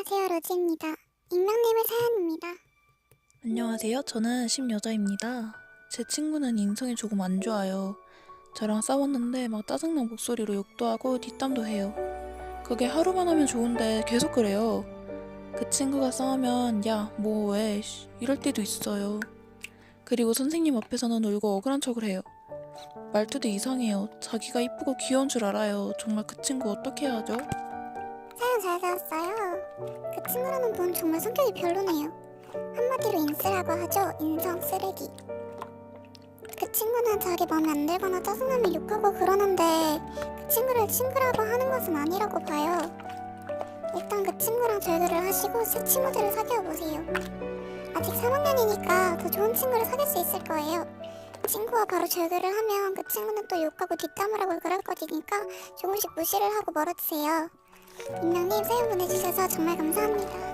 안녕하세요, 로지입니다. 익명님의 사연입니다. 안녕하세요. 저는 심여자입니다. 제 친구는 인성이 조금 안 좋아요. 저랑 싸웠는데 막 짜증난 목소리로 욕도 하고 뒷담도 해요. 그게 하루만 하면 좋은데 계속 그래요. 그 친구가 싸우면 야, 뭐 왜, 이럴 때도 있어요. 그리고 선생님 앞에서는 울고 억울한 척을 해요. 말투도 이상해요. 자기가 이쁘고 귀여운 줄 알아요. 정말 그 친구 어떻게 해야 하죠? 사연 잘 들었어요. 그 친구라는 분 정말 성격이 별로네요. 한마디로 인쓰라고 하죠. 인성 쓰레기. 그 친구는 자기 마음에 안 들거나 짜증나면 욕하고 그러는데 그 친구를 친구라고 하는 것은 아니라고 봐요. 일단 그 친구랑 절교를 하시고 새 친구들을 사귀어보세요. 아직 3학년이니까 더 좋은 친구를 사귈 수 있을 거예요. 친구와 바로 절교를 하면 그 친구는 또 욕하고 뒷담을 하고 그럴 거니까 조금씩 무시를 하고 멀어지세요. 익명님 사연 보내주셔서 정말 감사합니다.